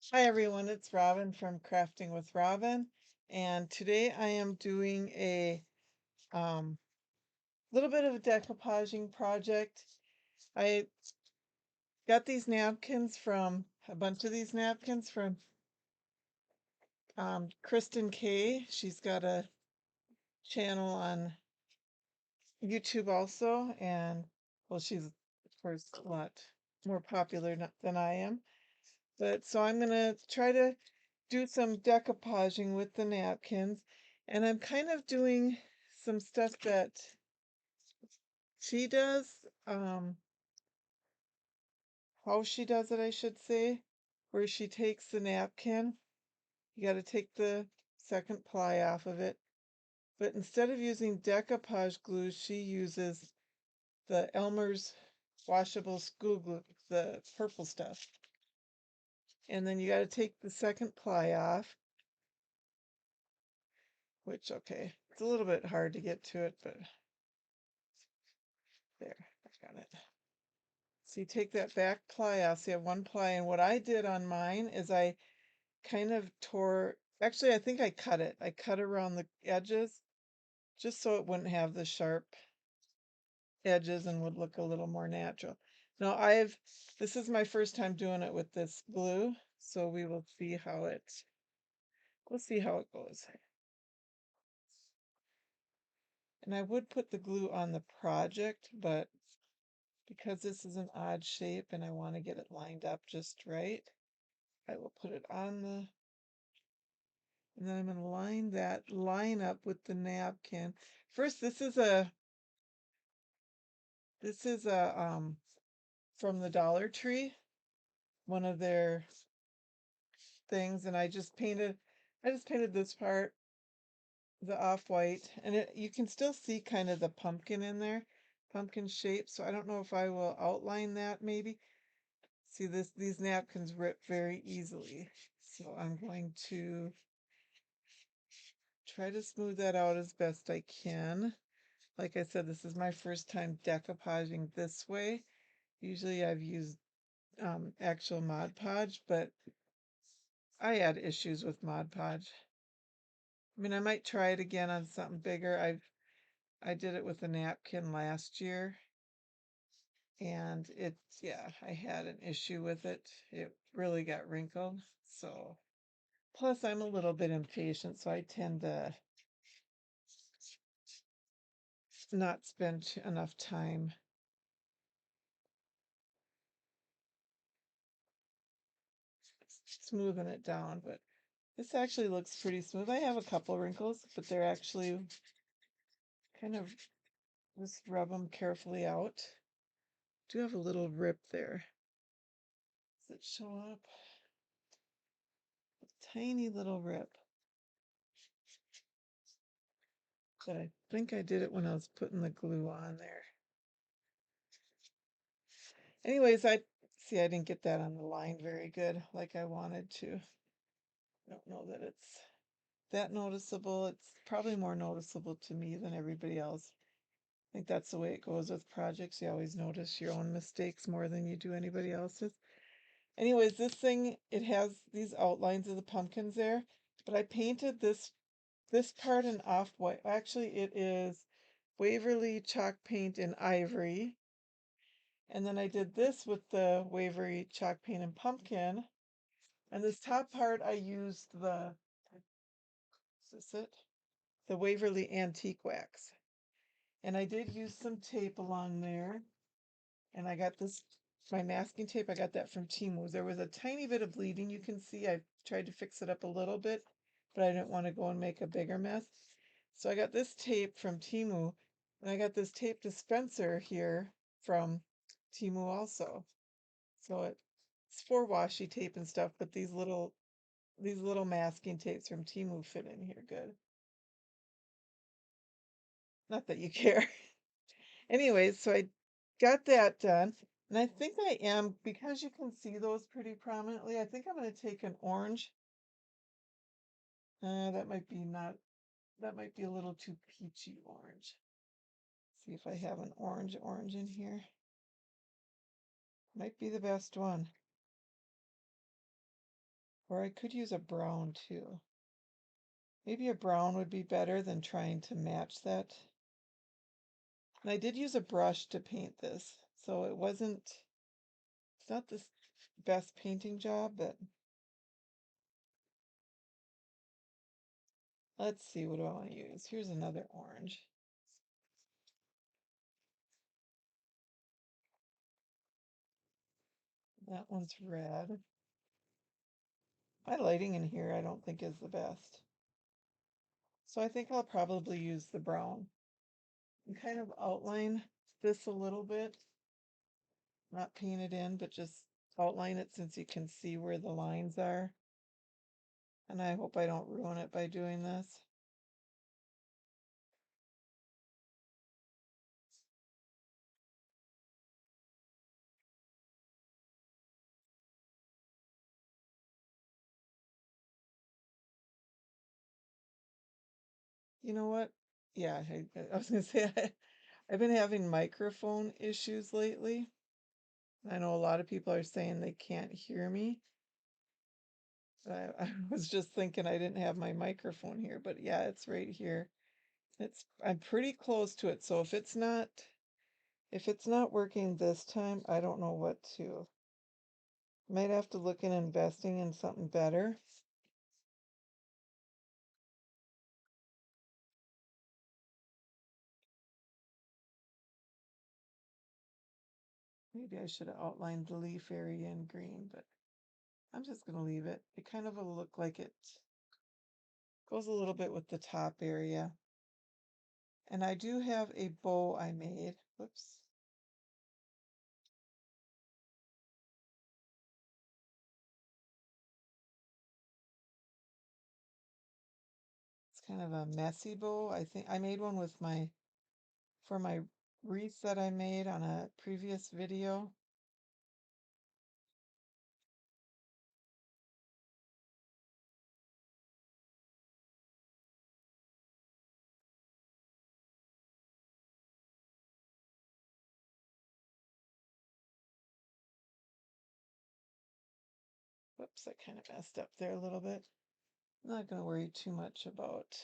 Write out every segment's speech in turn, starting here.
Hi everyone, it's Robin from Crafting with Robin, and today I am doing a um, little bit of a decoupaging project. I got these napkins from a bunch of these napkins from Kristen Kay. She's got a channel on YouTube also, and well, she's of course a lot more popular than I am. But so I'm gonna try to do some decoupaging with the napkins, and I'm kind of doing some stuff that she does, how she does it, I should say, where she takes the napkin, you got to take the second ply off of it, but instead of using decoupage glue, she uses the Elmer's washable school glue, the purple stuff. And then you got to take the second ply off, which, okay, it's a little bit hard to get to it, but there, I got it. So you take that back ply off. So you have one ply, and what I did on mine is I kind of tore, actually, I think I cut it. I cut around the edges just so it wouldn't have the sharp edges and would look a little more natural. Now this is my first time doing it with this glue, so we'll see how it goes. And I would put the glue on the project, but because this is an odd shape and I want to get it lined up just right, I will put it on and then I'm going to line up with the napkin. First, this is a from the Dollar Tree, one of their things, and I just painted this part, the off-white, and you can still see kind of the pumpkin in there, pumpkin shape. So I don't know if I will outline that maybe. See these napkins rip very easily. So I'm going to try to smooth that out as best I can. Like I said, this is my first time decoupaging this way. Usually I've used actual Mod Podge, but I had issues with Mod Podge. I mean, I might try it again on something bigger. I did it with a napkin last year, and yeah, I had an issue with it. It really got wrinkled. So, plus I'm a little bit impatient, so I tend to not spend enough time smoothing it down, but this actually looks pretty smooth. I have a couple wrinkles, but they're actually kind of, just rub them carefully out. Do have a little rip there. Does it show up? A tiny little rip. But I think I did it when I was putting the glue on there. Anyways, I didn't get that on the line very good like I wanted to. I don't know that it's that noticeable. It's probably more noticeable to me than everybody else. I think that's the way it goes with projects. You always notice your own mistakes more than you do anybody else's. Anyways, this thing, it has these outlines of the pumpkins there, but I painted this part in off-white. Actually, it is Waverly chalk paint in ivory. And then I did this with the Waverly chalk paint and pumpkin. And this top part, I used is this it? The Waverly antique wax. And I did use some tape along there. And I got my masking tape, I got that from Temu. There was a tiny bit of bleeding you can see. I tried to fix it up a little bit, but I didn't want to go and make a bigger mess. So I got this tape from Temu, and I got this tape dispenser here from Temu also. So it's for washi tape and stuff, but these little masking tapes from Temu fit in here good. Not that you care. Anyways, so I got that done. And I think I am, because you can see those pretty prominently, I think I'm going to take an orange. That might be not, that might be a little too peachy orange. See if I have an orange in here. Might be the best one. Or I could use a brown too. Maybe a brown would be better than trying to match that. And I did use a brush to paint this, so it's not the best painting job, but let's see, what do I want to use? Here's another orange. That one's red. My lighting in here I don't think is the best. So I think I'll probably use the brown and kind of outline this a little bit. Not paint it in, but just outline it since you can see where the lines are. And I hope I don't ruin it by doing this. You know what? Yeah, I was gonna say I've been having microphone issues lately. I know a lot of people are saying they can't hear me. I was just thinking I didn't have my microphone here, but yeah, it's right here. I'm pretty close to it, so if it's not working this time, I don't know what to. Might have to look in investing in something better. Maybe I should have outlined the leaf area in green, but I'm just gonna leave it. It kind of will look like it goes a little bit with the top area. And I do have a bow I made. Whoops. It's kind of a messy bow. I think I made one for my wreath that I made on a previous video. Whoops, I kind of messed up there a little bit. I'm not going to worry too much about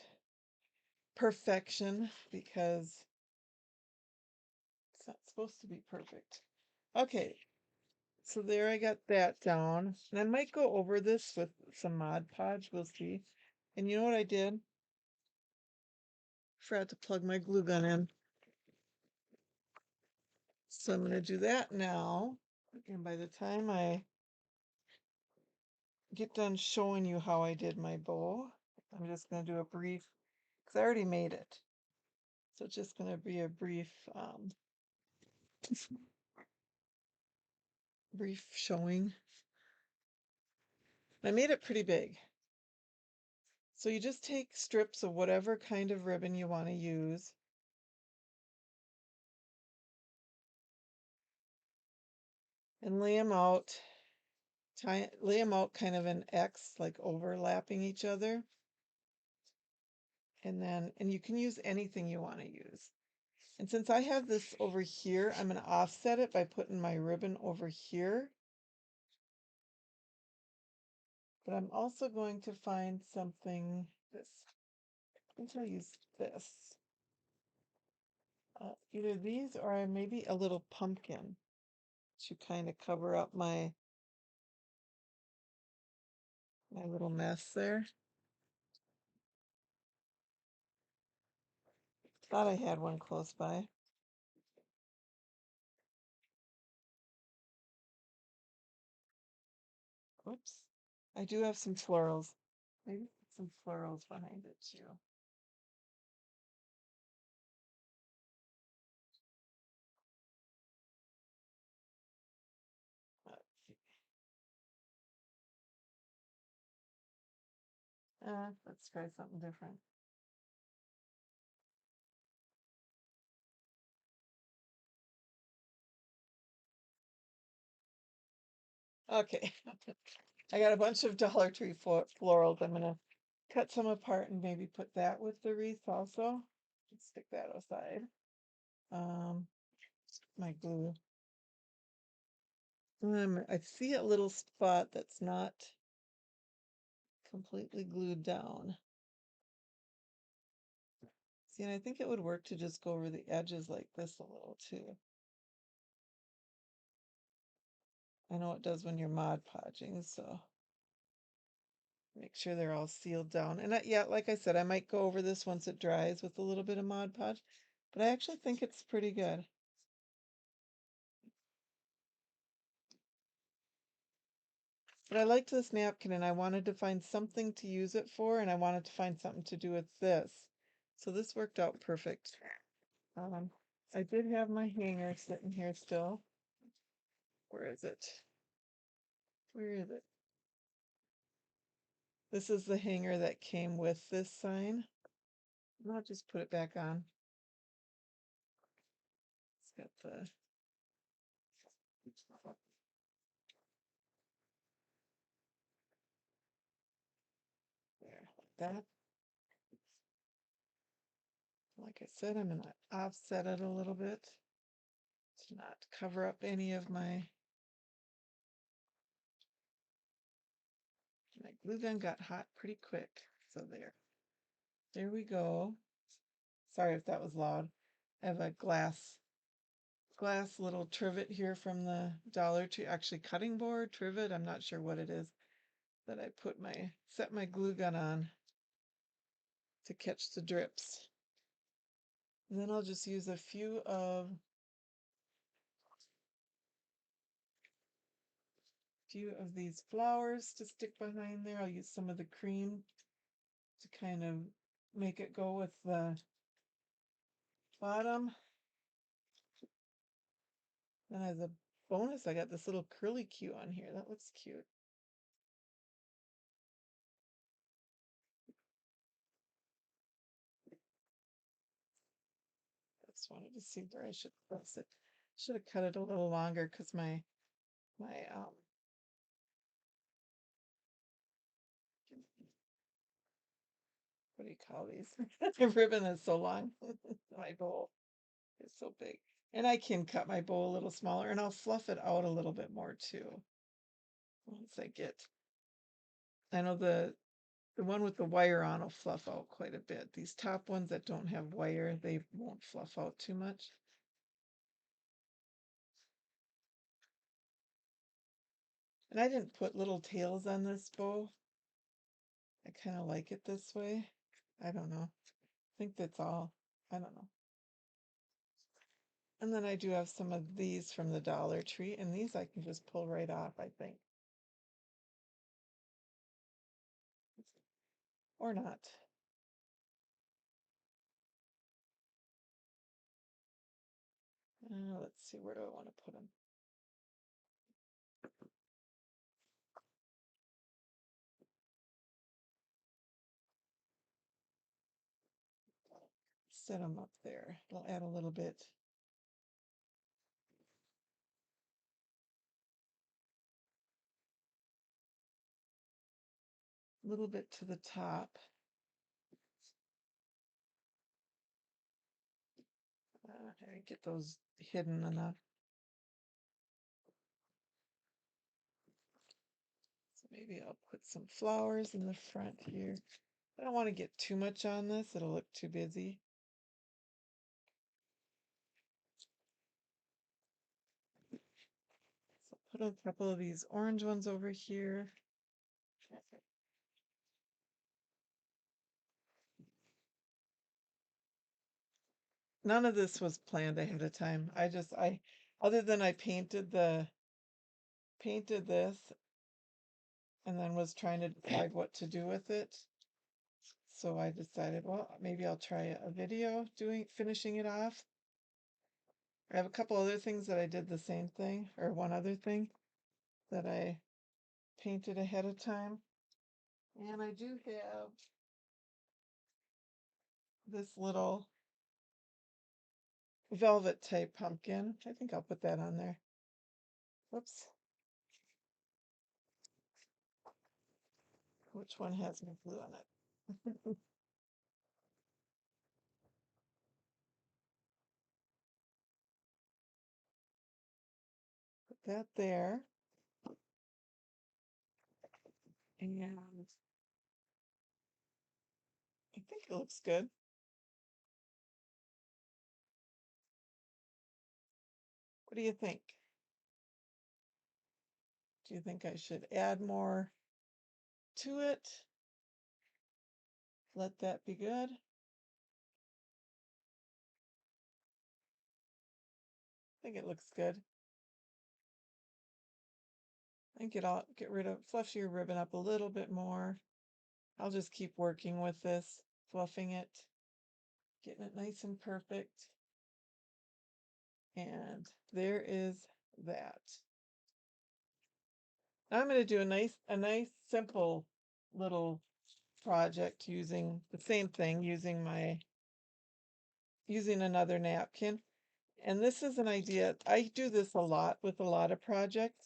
perfection because it's not supposed to be perfect. Okay, so there I got that down. And I might go over this with some Mod Podge, we'll see. And you know what I did? Forgot to plug my glue gun in. So I'm going to do that now. And by the time I get done showing you how I did my bow, I'm just going to do a brief, because I already made it. So it's just going to be a brief showing. I made it pretty big. So you just take strips of whatever kind of ribbon you want to use. And lay them out, lay them out kind of an X, like overlapping each other. And you can use anything you want to use. And since I have this over here, I'm going to offset it by putting my ribbon over here. But I'm also going to find something, I think I'll use this. Either these or maybe a little pumpkin to kind of cover up my little mess there. Thought I had one close by. Oops. I do have some florals. Maybe put some florals behind it too. Let's try something different. Okay. I got a bunch of Dollar Tree florals. I'm gonna cut some apart and maybe put that with the wreath also. Let's stick that aside. My glue. I see a little spot that's not completely glued down. See, and I think it would work to just go over the edges like this a little too. I know it does when you're Mod Podging, so make sure they're all sealed down. And yeah, like I said, I might go over this once it dries with a little bit of Mod Podge, but I actually think it's pretty good. But I liked this napkin and I wanted to find something to use it for, and I wanted to find something to do with this. So this worked out perfect. Um, I did have my hanger sitting here still. Where is it? Where is it? This is the hanger that came with this sign. And I'll just put it back on. It's got the there, like that. Like I said, I'm gonna offset it a little bit to not cover up any of my glue gun got hot pretty quick. So there we go. Sorry if that was loud. I have a glass little trivet here from the Dollar Tree, actually cutting board, trivet, I'm not sure what it is, that I set my glue gun on to catch the drips. And then I'll just use a few of these flowers to stick behind there. I'll use some of the cream to kind of make it go with the bottom. And as a bonus, I got this little curly Q on here. That looks cute. I just wanted to see where I should place it. Should have cut it a little longer because my what do you call these? The ribbon is so long. My bowl is so big. And I can cut my bowl a little smaller and I'll fluff it out a little bit more too. Once I know the one with the wire on will fluff out quite a bit. These top ones that don't have wire, they won't fluff out too much. And I didn't put little tails on this bow. I kind of like it this way. I don't know. I think that's all. I don't know. And then I do have some of these from the Dollar Tree, and these I can just pull right off, I think. Or not. Let's see, where do I want to put them? Set them up there. I'll add a little bit to the top. I get those hidden enough. So maybe I'll put some flowers in the front here. I don't want to get too much on this. It'll look too busy. So put a couple of these orange ones over here. None of this was planned ahead of time. Other than I painted this and then was trying to decide what to do with it. So I decided, well, maybe I'll try a video finishing it off. I have a couple other things that I did the same thing, or one other thing that I painted ahead of time. And I do have this little velvet type pumpkin. I think I'll put that on there. Whoops. Which one has my glue on it? Put that there. And think it looks good. What do you think? Do you think I should add more to it? Let that be good. I think it looks good. I think get rid of, fluff your ribbon up a little bit more. I'll just keep working with this, fluffing it, getting it nice and perfect. And there is that. Now I'm going to do a nice simple little project using the same thing, using another napkin. And this is an idea. I do this a lot with a lot of projects.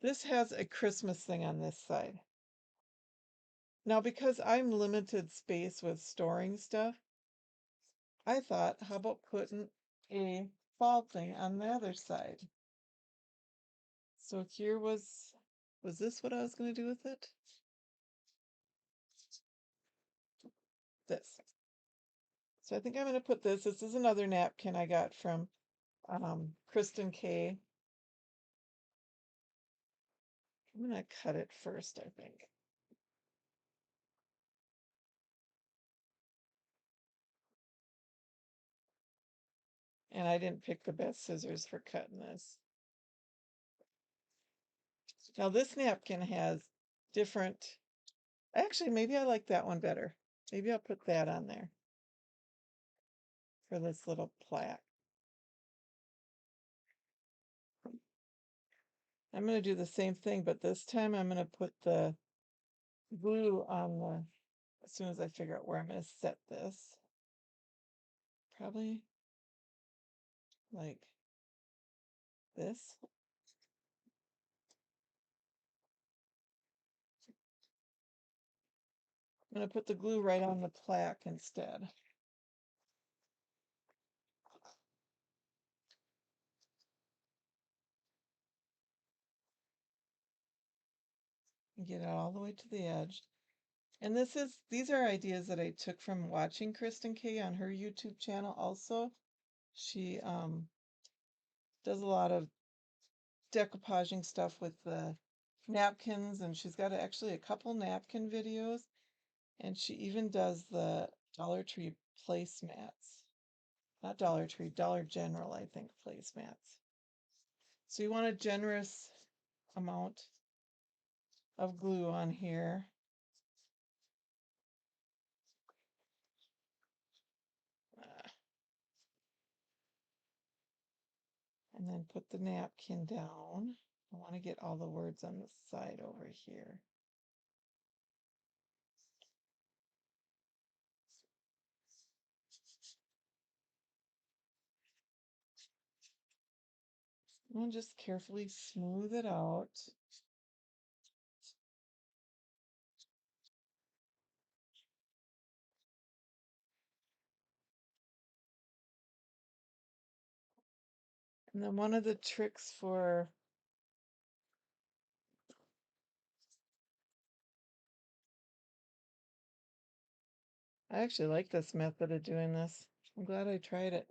This has a Christmas thing on this side. Now, because I'm limited space with storing stuff, I thought, how about putting a fall thing on the other side? So here was this what I was going to do with it? This. So I think I'm going to put this. This is another napkin I got from Kristen K. I'm going to cut it first, I think. And I didn't pick the best scissors for cutting this. Now this napkin has different, actually maybe I like that one better. Maybe I'll put that on there for this little plaque. I'm going to do the same thing, but this time I'm going to put the glue on the, as soon as I figure out where I'm going to set this. Probably like this. I'm going to put the glue right on the plaque instead. And get it all the way to the edge. And these are ideas that I took from watching Kristen K on her YouTube channel also. She does a lot of decoupaging stuff with the napkins, and she's got actually a couple napkin videos, and she even does the Dollar Tree placemats. Not Dollar Tree, Dollar General, I think, placemats. So you want a generous amount of glue on here. And then put the napkin down. I want to get all the words on the side over here. And just carefully smooth it out. And then one of the tricks for I actually like this method of doing this. I'm glad I tried it.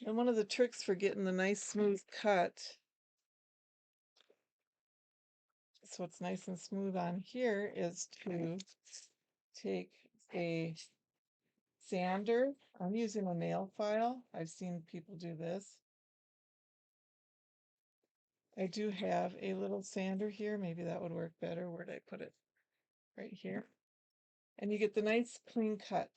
And one of the tricks for getting the nice smooth cut, so it's nice and smooth on here, is to take a sander. I'm using a nail file. I've seen people do this. I do have a little sander here. Maybe that would work better. Where'd I put it? Right here. And you get the nice clean cut.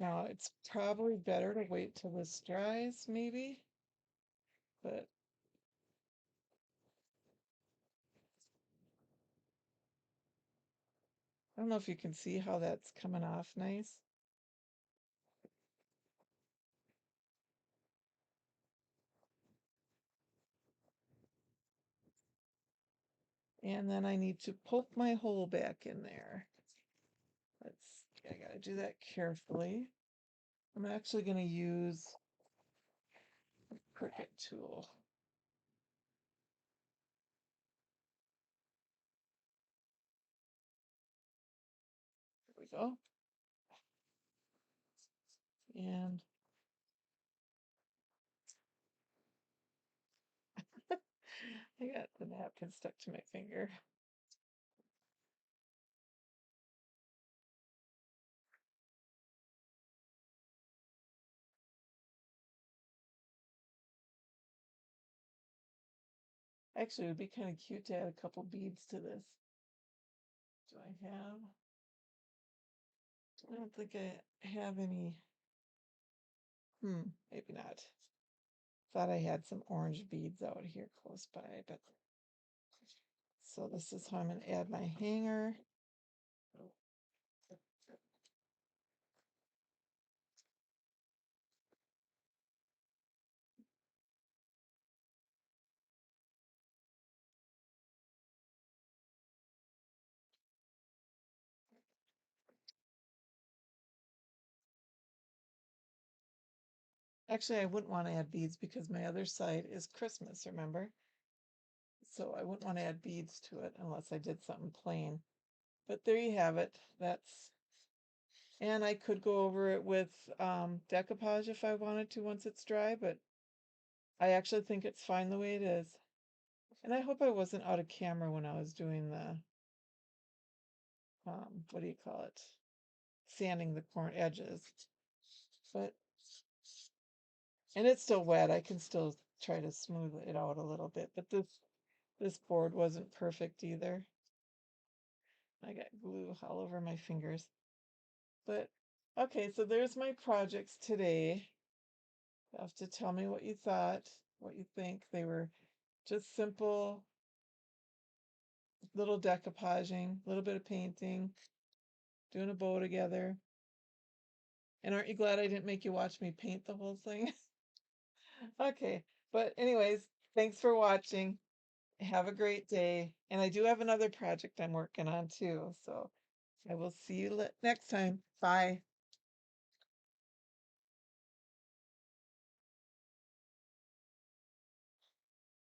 Now, it's probably better to wait till this dries, maybe, but I don't know if you can see how that's coming off nice. And then I need to poke my hole back in there. I gotta do that carefully. I'm actually gonna use a Cricut tool. go. And I got the napkin stuck to my finger. Actually, it would be kind of cute to add a couple beads to this. Do I have? I don't think I have any. Maybe not. Thought I had some orange beads out here close by, but so this is how I'm going to add my hanger. Actually, I wouldn't want to add beads because my other side is Christmas, remember? So I wouldn't want to add beads to it unless I did something plain. But there you have it. And I could go over it with decoupage if I wanted to once it's dry, but I actually think it's fine the way it is. And I hope I wasn't out of camera when I was doing the, what do you call it? Sanding the corner edges. But, and it's still wet. I can still try to smooth it out a little bit, but this board wasn't perfect either. I got glue all over my fingers. But okay, so there's my projects today. You have to tell me what you thought, what you think. They were just simple little decoupaging, a little bit of painting, doing a bow together. And aren't you glad I didn't make you watch me paint the whole thing? Okay, but anyways, thanks for watching. Have a great day. And I do have another project I'm working on too. So I will see you next time. Bye.